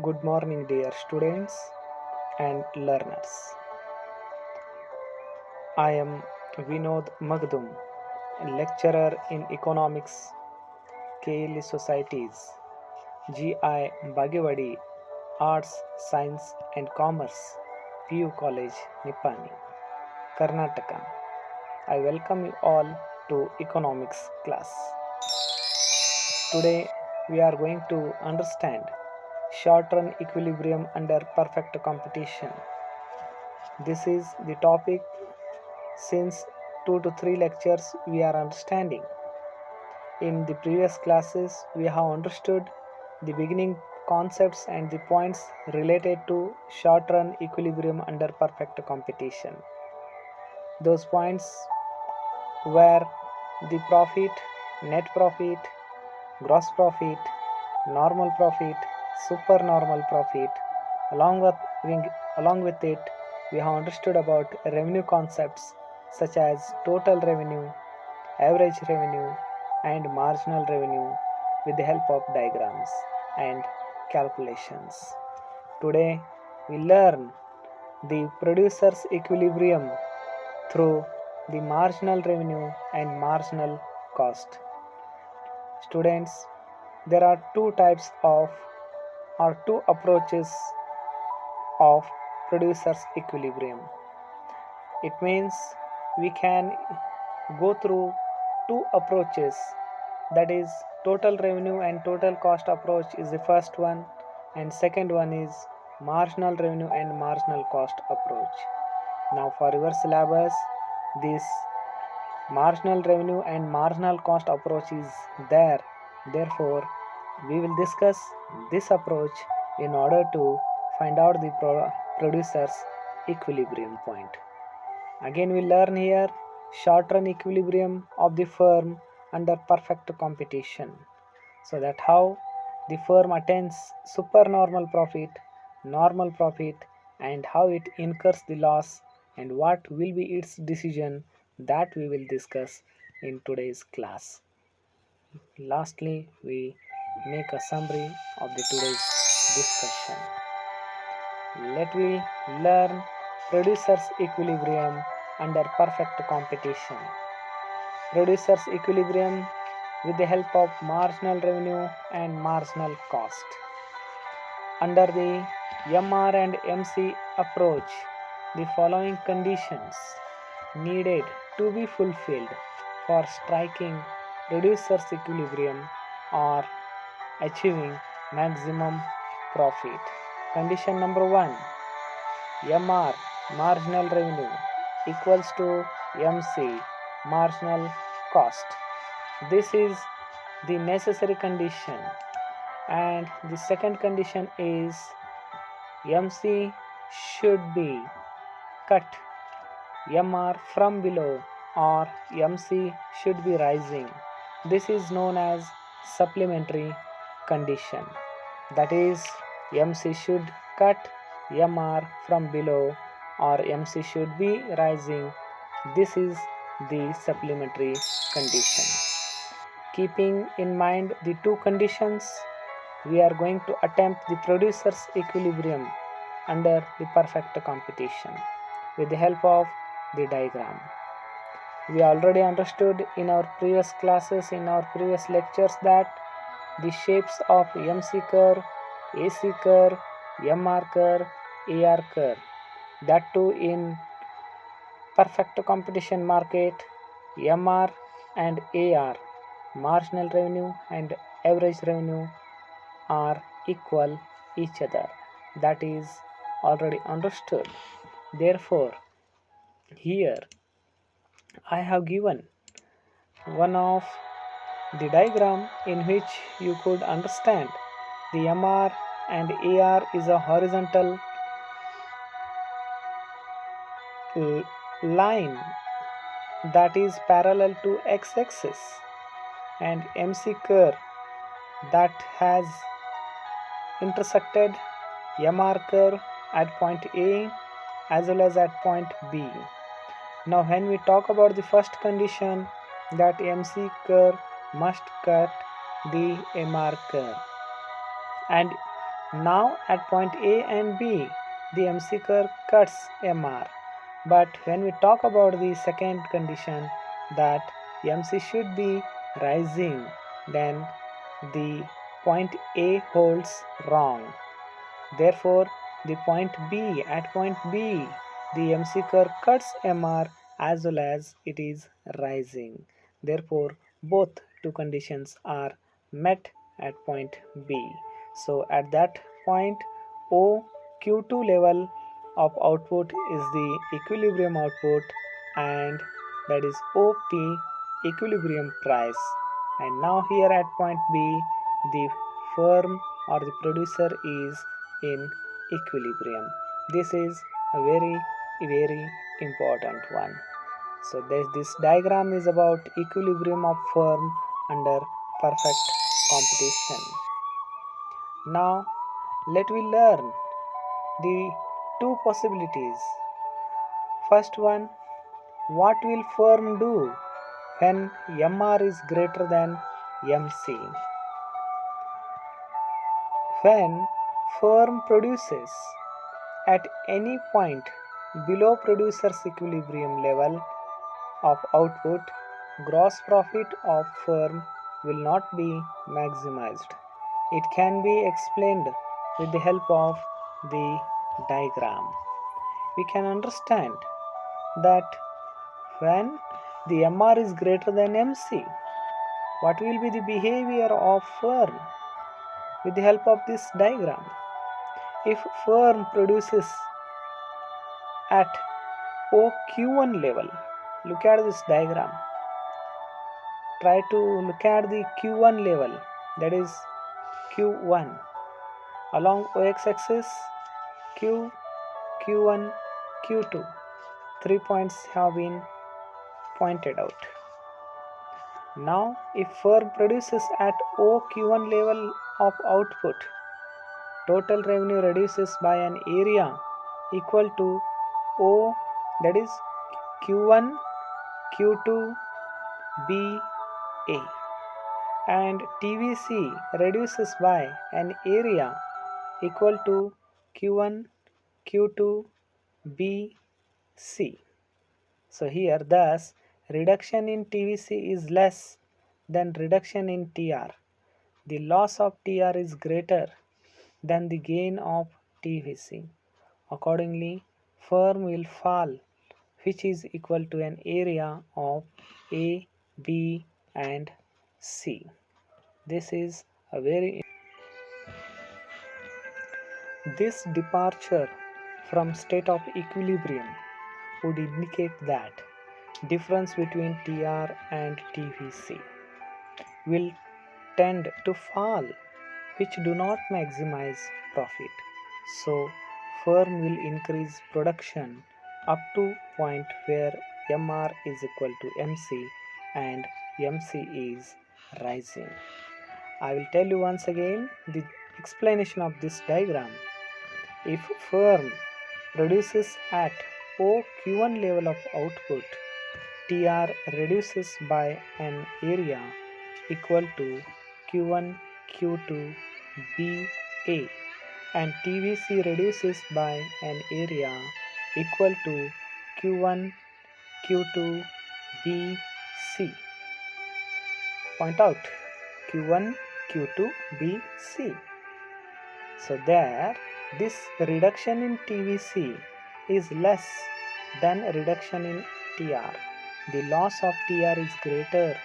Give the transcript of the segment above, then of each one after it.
Good morning, dear students and learners. I am Vinod Magdum, lecturer in economics, KLE Societies, GI Bagewadi, Arts, Science and Commerce, PU College, Nippani, Karnataka. I welcome you all to economics class. Today we are going to understand short-run equilibrium under perfect competition. This is the topic since 2 to 3 lectures we are understanding. In the previous classes we have understood the beginning concepts and the points related to short-run equilibrium under perfect competition. Those points were the profit, net profit, gross profit, normal profit, supernormal profit. Along with it, we have understood about revenue concepts such as total revenue, average revenue, and marginal revenue with the help of diagrams and calculations. Today, we learn the producer's equilibrium through the marginal revenue and marginal cost. Students, there are two types of or two approaches of producer's equilibrium. It means we can go through two approaches, that is total revenue and total cost approach is the first one, and second one is marginal revenue and marginal cost approach. Now for your syllabus, this marginal revenue and marginal cost approach is there. Therefore, we will discuss this approach in order to find out the producer's equilibrium point. Again, we learn here short-run equilibrium of the firm under perfect competition. So that how the firm attains supernormal profit, normal profit, and how it incurs the loss and what will be its decision, that we will discuss in today's class. Lastly, we make a summary of the today's discussion. Let me learn producer's equilibrium under perfect competition. Producer's equilibrium with the help of marginal revenue and marginal cost. Under the MR and MC approach, the following conditions needed to be fulfilled for striking producer's equilibrium or achieving maximum profit. Condition number 1, MR marginal revenue equals to MC marginal cost. This is the necessary condition, and the second condition is MC should be cut MR from below or MC should be rising. This is known as supplementary condition. That is, MC should cut MR from below or MC should be rising. This is the supplementary condition. Keeping in mind the two conditions, we are going to attempt the producer's equilibrium under the perfect competition with the help of the diagram. We already understood in our previous classes, in our previous lectures, that the shapes of MC curve, AC curve, MR curve, AR curve, that too in perfect competition market, MR and AR, marginal revenue and average revenue, are equal each other. That is already understood. Therefore, here I have given one of the diagram in which you could understand the MR and AR is a horizontal line that is parallel to x-axis, and MC curve that has intersected MR curve at point A as well as at point B. Now when we talk about the first condition, that MC curve must cut the MR curve, and Now at point A and B, the MC curve cuts MR. But when we talk about the second condition, that MC should be rising, then the point A holds wrong. Therefore, the point B, at point B, the MC curve cuts MR as well as it is rising. Therefore, both two conditions are met at point B. So at that point, O Q2 level of output is the equilibrium output, and that is OP, equilibrium price. And now here at point B, the firm or the producer is in equilibrium. This is a very important one. So this diagram is about equilibrium of firm under perfect competition. Now let we learn the two possibilities. First one, what will firm do when MR is greater than MC? When firm produces at any point below producer's equilibrium level of output, gross profit of firm will not be maximized. It can be explained with the help of the diagram. We can understand that when the MR is greater than MC, what will be the behavior of firm with the help of this diagram? If firm produces at OQ1 level, look at this diagram. Try to look at the Q1 level, that is Q1. Along OX axis, Q, Q1, Q2. 3 points have been pointed out. Now, if firm produces at OQ1 level of output, total revenue reduces by an area equal to O, that is Q1, Q2, B, A, and TVC reduces by an area equal to Q1, Q2, B, C. So here thus reduction in TVC is less than reduction in TR. The loss of TR is greater than the gain of TVC. Accordingly, firm will fall, which is equal to an area of A, B and C. This is a this departure from state of equilibrium would indicate that difference between TR and TVC will tend to fall, which do not maximize profit. So firm will increase production up to point where MR is equal to MC and MC is rising. I will tell you once again the explanation of this diagram. If firm produces at OQ1 level of output, TR reduces by an area equal to Q1, Q2, BA, and TVC reduces by an area equal to Q1, Q2, BC. Point out Q1, Q2, BC. So there, this reduction in TVC is less than reduction in TR. The loss of TR is greater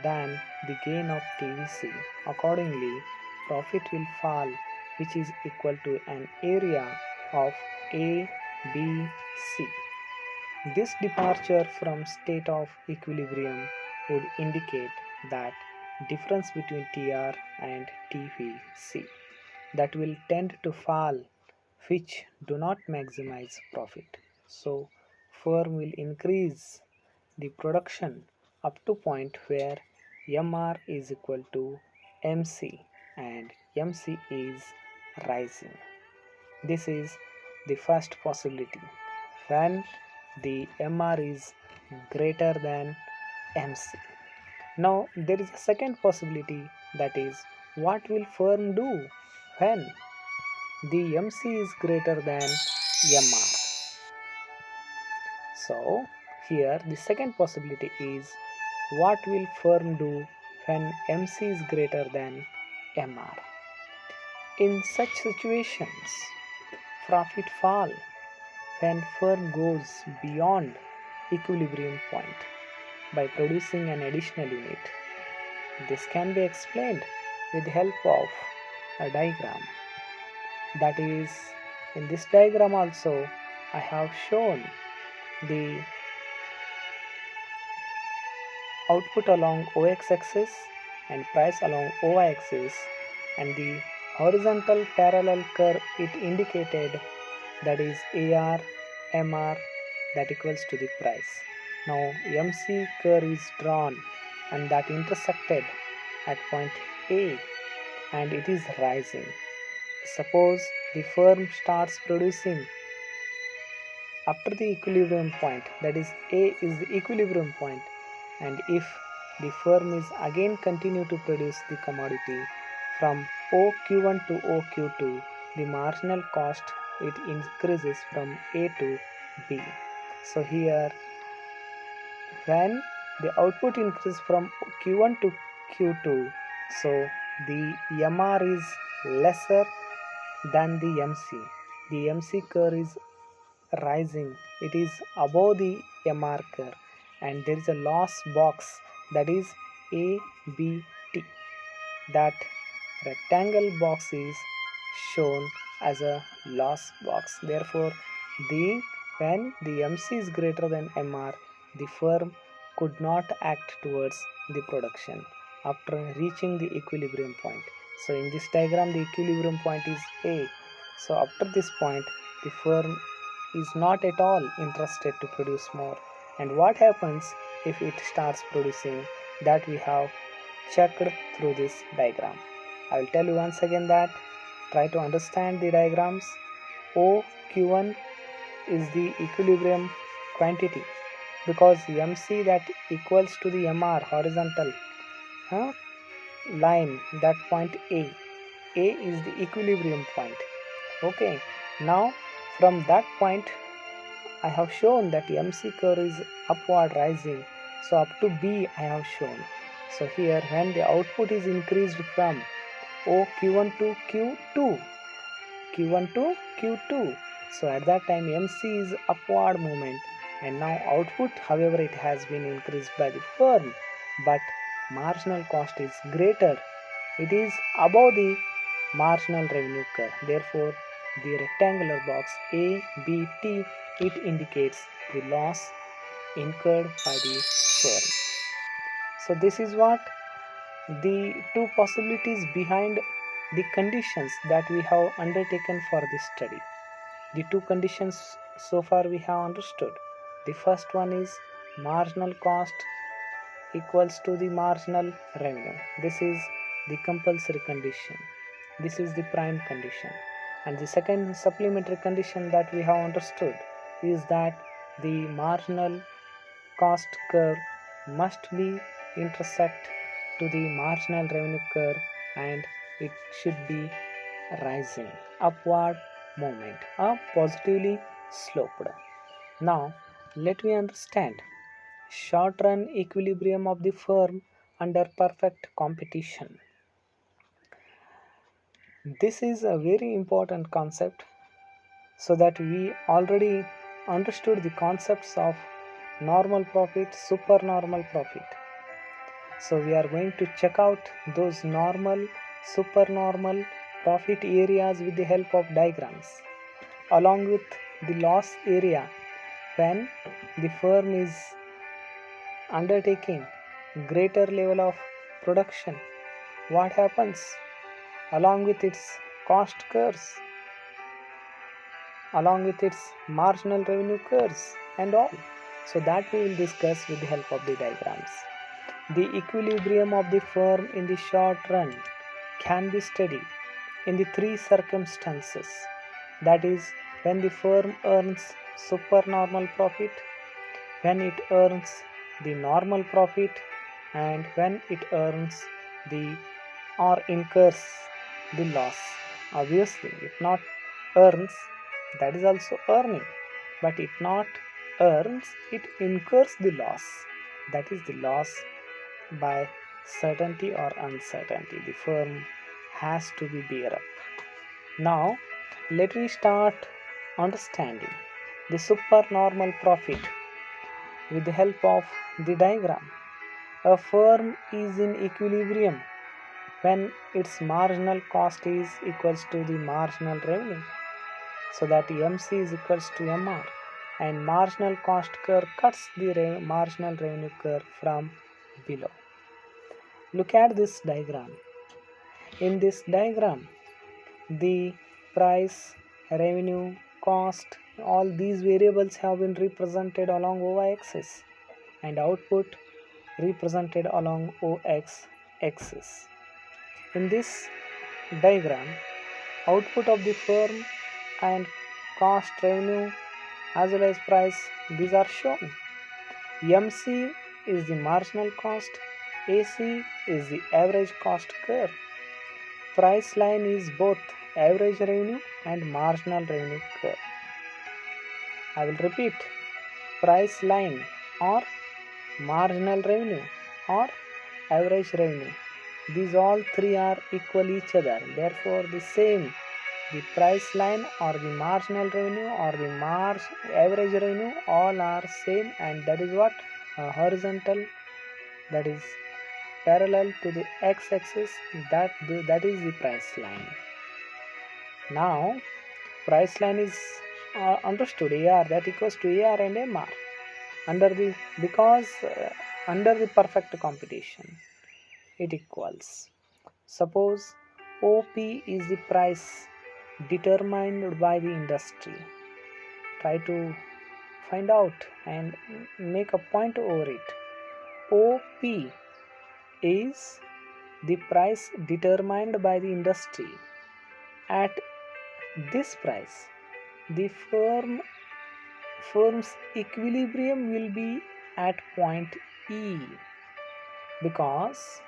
than the gain of TVC. Accordingly, profit will fall, which is equal to an area of A, B, C. This departure from state of equilibrium would indicate that difference between TR and TVC that will tend to fall, which do not maximize profit. So firm will increase the production up to point where MR is equal to MC and MC is rising. This is the first possibility when the MR is greater than MC. Now there is a second possibility, that is what will firm do when the MC is greater than MR. So here the second possibility is, what will firm do when MC is greater than MR? In such situations, profit fall when firm goes beyond equilibrium point by producing an additional unit. This can be explained with the help of a diagram. That is, in this diagram also I have shown the output along OX axis and price along OY axis, and the horizontal parallel curve it indicated, that is AR, MR, that equals to the price. Now MC curve is drawn and that intersected at point A and it is rising. Suppose the firm starts producing after the equilibrium point, that is A is the equilibrium point, and if the firm is again continue to produce the commodity from OQ1 to OQ2, the marginal cost it increases from A to B. So here when the output increases from Q1 to Q2, so the MR is lesser than the MC. The MC curve is rising, it is above the MR curve, and there is a loss box, that is ABT. That rectangle box is shown as a loss box. Therefore, when the MC is greater than MR, the firm could not act towards the production after reaching the equilibrium point. So in this diagram, the equilibrium point is A. So after this point, the firm is not at all interested to produce more. And what happens if it starts producing, that we have checked through this diagram. I will tell you once again that try to understand the diagrams. OQ1 is the equilibrium quantity, because MC that equals to the MR horizontal line, that point A. A is the equilibrium point. Okay, now from that point I have shown that MC curve is upward rising, so up to B I have shown. So here when the output is increased from OQ1 to Q2, Q1 to Q2, so at that time MC is upward movement, and now output, however, it has been increased by the firm, but marginal cost is greater, it is above the marginal revenue curve. Therefore the rectangular box ABT, it indicates the loss incurred by the firm. So this is what the two possibilities behind the conditions that we have undertaken for this study. The two conditions so far we have understood. The first one is marginal cost equals to the marginal revenue. This is the compulsory condition. This is the prime condition. And the second supplementary condition that we have understood is that the marginal cost curve must be intersect to the marginal revenue curve, and it should be rising, upward movement, or positively sloped. Now let me understand short run equilibrium of the firm under perfect competition. This is a very important concept, so that we already understood the concepts of normal profit, supernormal profit. So we are going to check out those normal, supernormal profit areas with the help of diagrams, along with the loss area when the firm is undertaking greater level of production. What happens along with its cost curves, along with its marginal revenue curves and all. So that we will discuss with the help of the diagrams. The equilibrium of the firm in the short run can be studied in the three circumstances, that is, when the firm earns supernormal profit, when it earns the normal profit, and when it earns the or incurs the loss. Obviously, it not earns, that is also earning, but it not earns, it incurs the loss. That is the loss by certainty or uncertainty. The firm has to be bear up. Now, let me start understanding the supernormal profit with the help of the diagram. A firm is in equilibrium when its marginal cost is equals to the marginal revenue, so that MC is equals to MR, and marginal cost curve cuts the marginal revenue curve from below. Look at this diagram. In this diagram, the price, revenue, cost, all these variables have been represented along y-axis and output represented along ox axis. In this diagram, output of the firm and cost, revenue as well as price, these are shown. MC is the marginal cost, AC is the average cost curve. Price line is both average revenue and marginal revenue curve. I will repeat, price line or marginal revenue or average revenue, these all three are equal each other, therefore the same, the price line or the marginal revenue or the average revenue, all are same, and that is what horizontal, that is parallel to the x-axis, that is the price line. Now price line is understood, AR that equals to AR and MR under the, because under the perfect competition it equals, suppose OP is the price determined by the industry. Try to find out and make a point over it. OP is the price determined by the industry. At this price, the firm's equilibrium will be at point E, because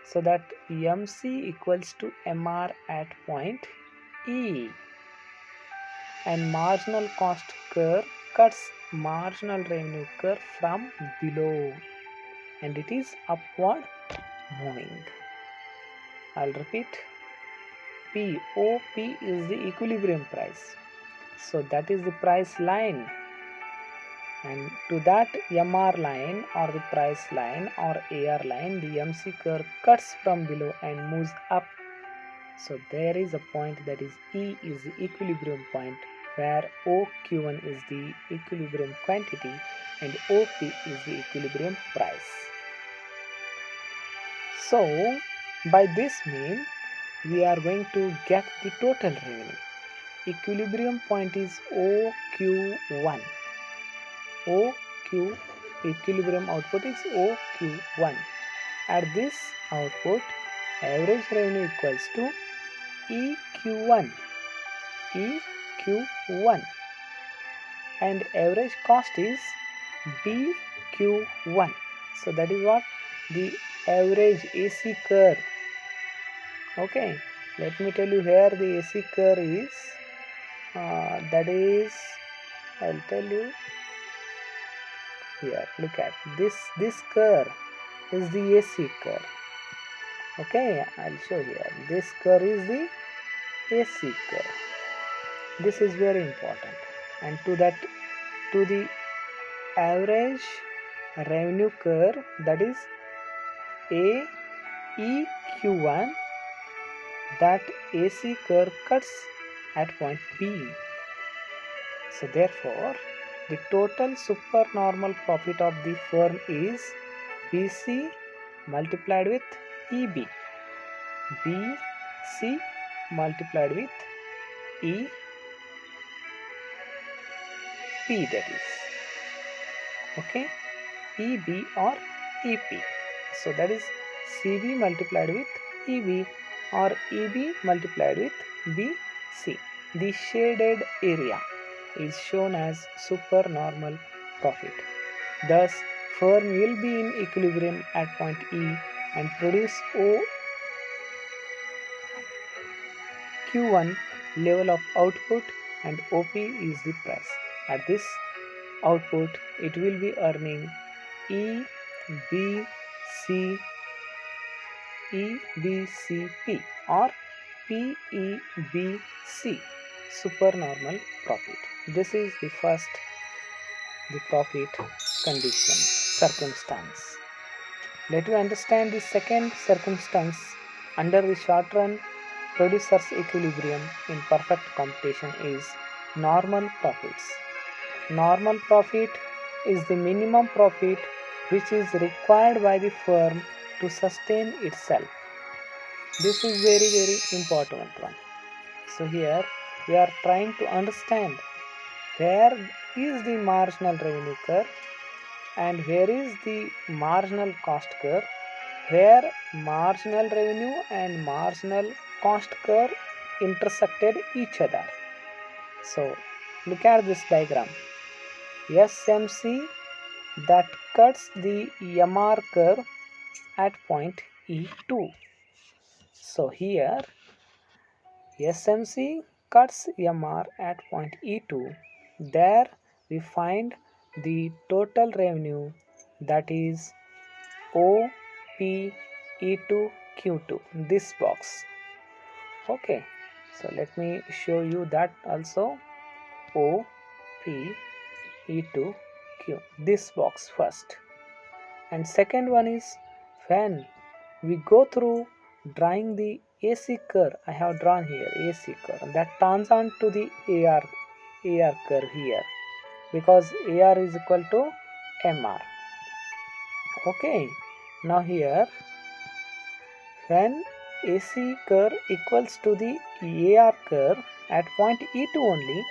so that MC equals to MR at point E, and marginal cost curve cuts marginal revenue curve from below and it is upward moving. I'll repeat, POP is the equilibrium price, so that is the price line, and to that MR line or the price line or AR line, the MC curve cuts from below and moves up. So there is a point, that is E is the equilibrium point, where OQ1 is the equilibrium quantity and OP is the equilibrium price. So by this mean, we are going to get the total revenue. Equilibrium point is OQ1. OQ, equilibrium output is OQ1. At this output, average revenue equals to EQ1, EQ1, and average cost is BQ1. So that is what the average AC curve. Okay, let me tell you here the AC curve is, that is, I'll tell you here. Look at this curve is the AC curve. Okay, I'll show here. This curve is the AC curve. This is very important, and to the average revenue curve, that is AEQ1, that AC curve cuts at point B. So therefore, the total supernormal profit of the firm is BC multiplied with EB. BC multiplied with EP, that is. Okay, EB or EP. So that is CB multiplied with EB or EB multiplied with BC. The shaded area is shown as supernormal profit. Thus, firm will be in equilibrium at point E and produce Q1 level of output and OP is the price. At this output, it will be earning E, B, C, EBCP or PEBC, supernormal profit. This is the first, the profit condition circumstance. Let me understand the second circumstance. Under the short run producers equilibrium in perfect competition is normal profits. Normal profit is the minimum profit which is required by the firm to sustain itself. This is very important one. So here we are trying to understand where is the marginal revenue curve and where is the marginal cost curve, where marginal revenue and marginal cost curve intersected each other. So look at this diagram. SMC that cuts the MR curve at point E2. So here SMC cuts MR at point E2. There we find the total revenue, that is OPE2Q2, this box. Okay, so let me show you that also. OPE2Q, this box first. And second one is when we go through drawing the AC curve. I have drawn here AC curve that turns on to the AR curve here, because AR is equal to MR. Okay, now here when AC curve equals to the AR curve at point E2 only,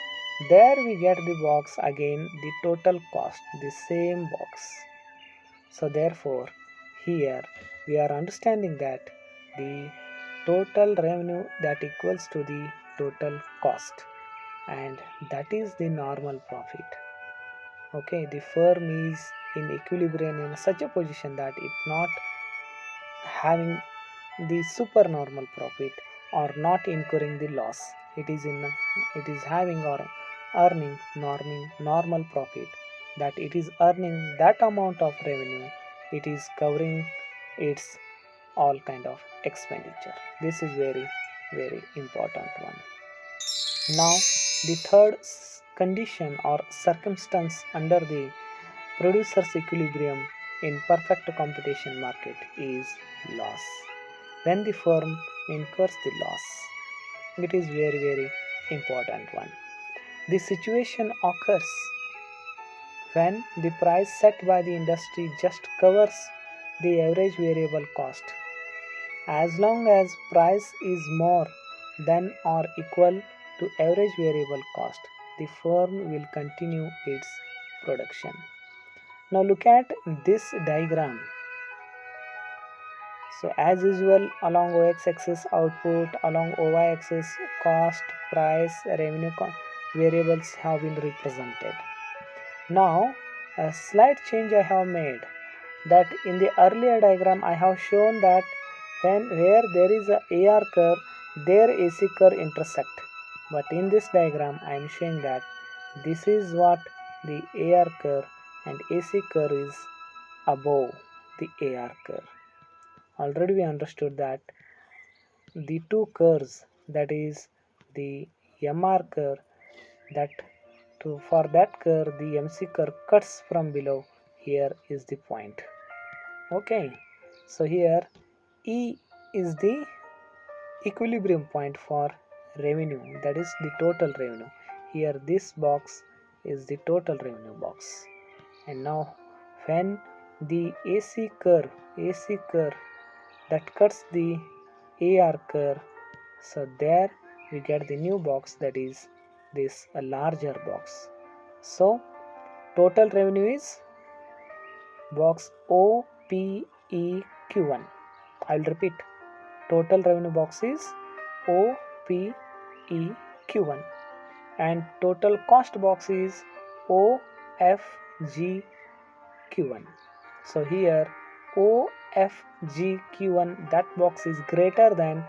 there we get the box again, the total cost, the same box. So therefore here we are understanding that the total revenue that equals to the total cost, and that is the normal profit. Okay, the firm is in equilibrium in such a position that it not having the supernormal profit or not incurring the loss. It is having or earning normal profit, that it is earning that amount of revenue, it is covering its all kind of expenditure. This is very important one. Now the third condition or circumstance under the producer's equilibrium in perfect competition market is loss. When the firm incurs the loss, it is very important one. The situation occurs when the price set by the industry just covers the average variable cost. As long as price is more than or equal to average variable cost, the firm will continue its production. Now look at this diagram. So as usual, along OX axis output, along OY axis cost, price, revenue variables have been represented. Now a slight change I have made, that in the earlier diagram I have shown that where there is a AR curve, there AC curve intersect. But in this diagram I am showing that this is what the AR curve, and AC curve is above the AR curve. Already we understood that the two curves, that is the MR curve, that for that curve the MC curve cuts from below, here is the point. Okay, so here E is the equilibrium point for revenue, that is the total revenue. Here this box is the total revenue box. And now when the AC curve that cuts the AR curve, so there we get the new box, that is this a larger box. So total revenue is box OPEQ1. I will repeat, total revenue box is OPEQ1, and total cost box is OFGQ1. So here OFGQ1, that box is greater than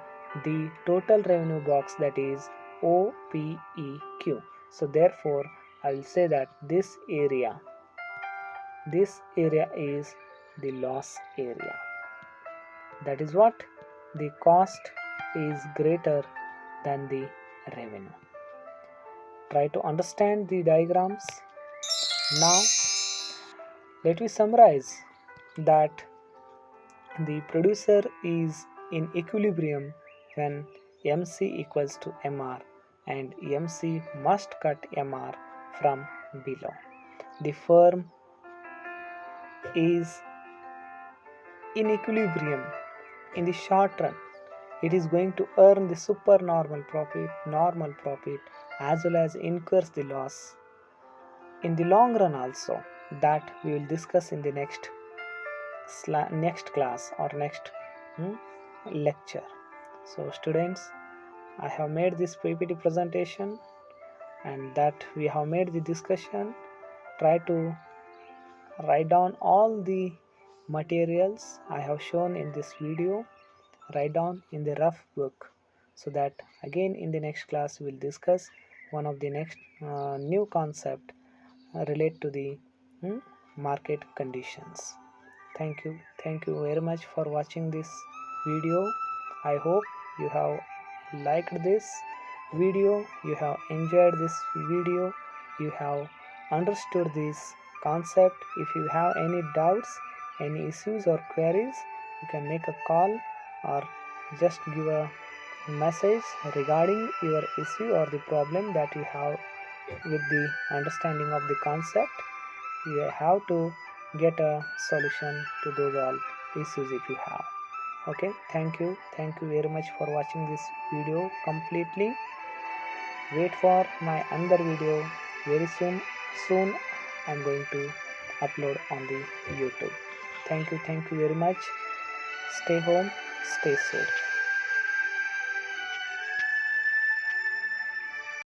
the total revenue box, that is OPEQ. So therefore I will say that this area is the loss area. That is what the cost is greater than the revenue. Try to understand the diagrams. Now let me summarize that the producer is in equilibrium when MC equals to MR and MC must cut MR from below. The firm is in equilibrium in the short run. It is going to earn the supernormal profit, normal profit, as well as incurs the loss in the long run also. That we will discuss in the next class or next lecture. So students, I have made this PPT presentation and that we have made the discussion. Try to write down all the materials I have shown in this video. Write down in the rough book, so that again in the next class we will discuss one of the next new concept relate to the market conditions. Thank you very much for watching this video. I hope you have liked this video, you have enjoyed this video, you have understood this concept. If you have any doubts, any issues or queries, you can make a call or just give a message regarding your issue or the problem that you have with the understanding of the concept. You have to get a solution to those all issues if you have. Okay, thank you very much for watching this video completely. Wait for my another video very soon. I'm going to upload on the YouTube. Thank you very much. Stay home, stay safe.